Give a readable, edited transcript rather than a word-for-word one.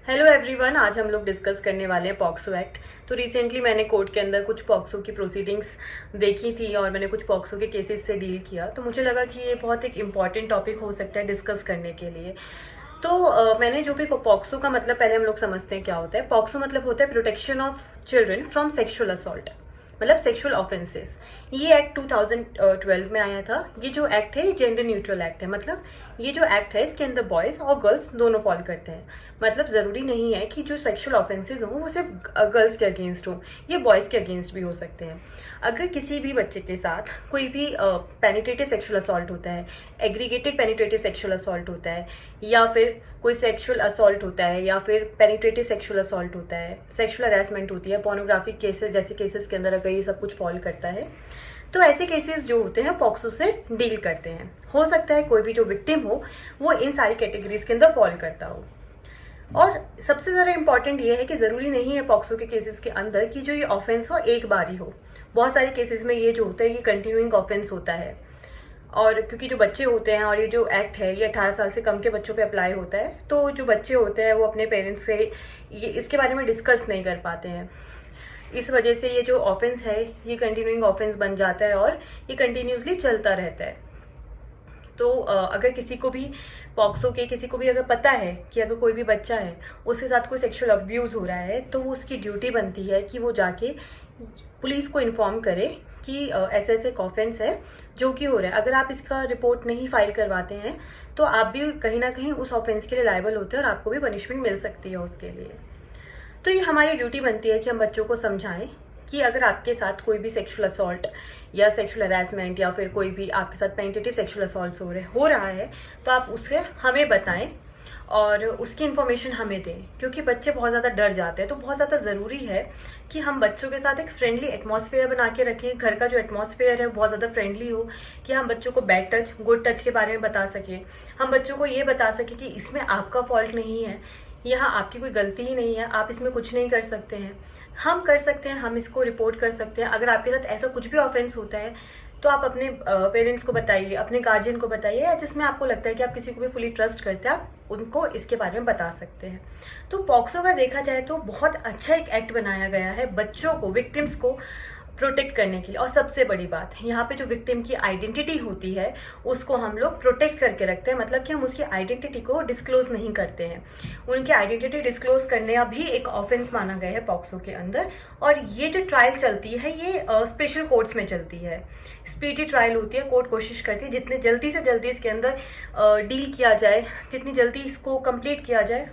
Hello everyone, आज हम लोग डिस्कस करने वाले हैं पॉक्सो एक्ट। तो रिसेंटली मैंने कोर्ट के अंदर कुछ पॉक्सो की प्रोसीडिंग्स देखी थी और मैंने कुछ पॉक्सो के केसेस से डील किया, तो मुझे लगा कि ये बहुत एक इम्पॉर्टेंट टॉपिक हो सकता है डिस्कस करने के लिए। तो मैंने जो भी पॉक्सो का मतलब पहले हम लोग समझते हैं क्या होता है। पॉक्सो मतलब होता है protection of children from sexual assault, मतलब सेक्सुअल ऑफेंसेस। ये एक्ट 2012 में आया था। ये जो एक्ट है ये जेंडर न्यूट्रल एक्ट है, मतलब ये जो एक्ट है इसके अंदर बॉयज़ और गर्ल्स दोनों फॉल करते हैं। मतलब ज़रूरी नहीं है कि जो सेक्सुअल ऑफेंसेस हों वो सिर्फ गर्ल्स के अगेंस्ट हों, ये बॉयज़ के अगेंस्ट भी हो सकते हैं। अगर किसी भी बच्चे के साथ कोई भी पेनिट्रेटिव सेक्सुअल असॉल्ट होता है, एग्रीगेटेड पेनिट्रेटिव सेक्सुअल असॉल्ट होता है, या फिर कोई सेक्सुअल असॉल्ट होता है, या फिर पेनिट्रेटिव सेक्सुअल असॉल्ट होता है, सेक्सुअल हरासमेंट होती है, पोर्नोग्राफिक केसेस जैसे केसेस के अंदर अगर ये सब कुछ फॉल करता है, तो ऐसे केसेस जो होते हैं पॉक्सो से डील करते हैं। हो सकता है कोई भी जो विक्टिम हो वो इन सारी कैटेगरीज के अंदर फॉल करता हो। और सबसे ज़्यादा इंपॉर्टेंट ये है कि ज़रूरी नहीं है पॉक्सो के केसेस के अंदर कि जो ये ऑफेंस हो एक बार ही हो। बहुत सारे केसेस में ये जो होता है ये कंटिन्यूइंग ऑफेंस होता है। और क्योंकि जो बच्चे होते हैं और ये जो एक्ट है ये 18 साल से कम के बच्चों पे अप्लाई होता है, तो जो बच्चे होते हैं वो अपने पेरेंट्स से ये इसके बारे में डिस्कस नहीं कर पाते हैं। इस वजह से ये जो ऑफेंस है ये कंटिन्यूइंग ऑफेंस बन जाता है और ये कंटिन्यूसली चलता रहता है। तो अगर किसी को भी पॉक्सो के किसी को भी अगर पता है कि अगर कोई भी बच्चा है उसके साथ कोई सेक्सुअल अब्यूज़ हो रहा है, तो उसकी ड्यूटी बनती है कि वो जाके पुलिस को इन्फॉर्म करे कि ऐसे ऐसे एक ऑफेंस है जो कि हो रहा है। अगर आप इसका रिपोर्ट नहीं फाइल करवाते हैं तो आप भी कहीं ना कहीं उस ऑफेंस के लिए लायबल होते हैं और आपको भी पनिशमेंट मिल सकती है उसके लिए। तो ये हमारी ड्यूटी बनती है कि हम बच्चों को समझाएं कि अगर आपके साथ कोई भी सेक्सुअल असॉल्ट या सेक्सुअल हरासमेंट या फिर कोई भी आपके साथ पेनिट्रेटिव सेक्सुअल असॉल्ट हो रहा है, तो आप उससे हमें बताएं और उसकी इन्फॉर्मेशन हमें दें, क्योंकि बच्चे बहुत ज़्यादा डर जाते हैं। तो बहुत ज़्यादा ज़रूरी है कि हम बच्चों के साथ एक फ्रेंडली एटमॉस्फेयर बना के रखें। घर का जो एटमॉस्फेयर है बहुत ज़्यादा फ्रेंडली हो, कि हम बच्चों को बैड टच गुड टच के बारे में बता सकें। हम बच्चों को ये बता सकें कि इसमें आपका फॉल्ट नहीं है, यहाँ आपकी कोई गलती ही नहीं है, आप इसमें कुछ नहीं कर सकते हैं। हम कर सकते हैं, हम इसको रिपोर्ट कर सकते हैं। अगर आपके साथ ऐसा कुछ भी ऑफेंस होता है तो आप अपने पेरेंट्स को बताइए, अपने गार्जियन को बताइए, या जिसमें आपको लगता है कि आप किसी को भी फुली ट्रस्ट करते हैं आप उनको इसके बारे में बता सकते हैं। तो पॉक्सो का देखा जाए तो बहुत अच्छा एक एक्ट बनाया गया है बच्चों को, विक्टिम्स को प्रोटेक्ट करने के लिए। और सबसे बड़ी बात यहाँ पे जो विक्टिम की आइडेंटिटी होती है उसको हम लोग प्रोटेक्ट करके रखते हैं, मतलब कि हम उसकी आइडेंटिटी को डिस्क्लोज नहीं करते हैं। उनकी आइडेंटिटी डिस्क्लोज करने भी एक ऑफेंस माना गया है पॉक्सो के अंदर। और ये जो ट्रायल चलती है ये स्पेशल कोर्ट्स में चलती है, स्पीडी ट्रायल होती है। कोर्ट कोशिश करती है जितने जल्दी से जल्दी इसके अंदर डील किया जाए, जितनी जल्दी इसको कंप्लीट किया जाए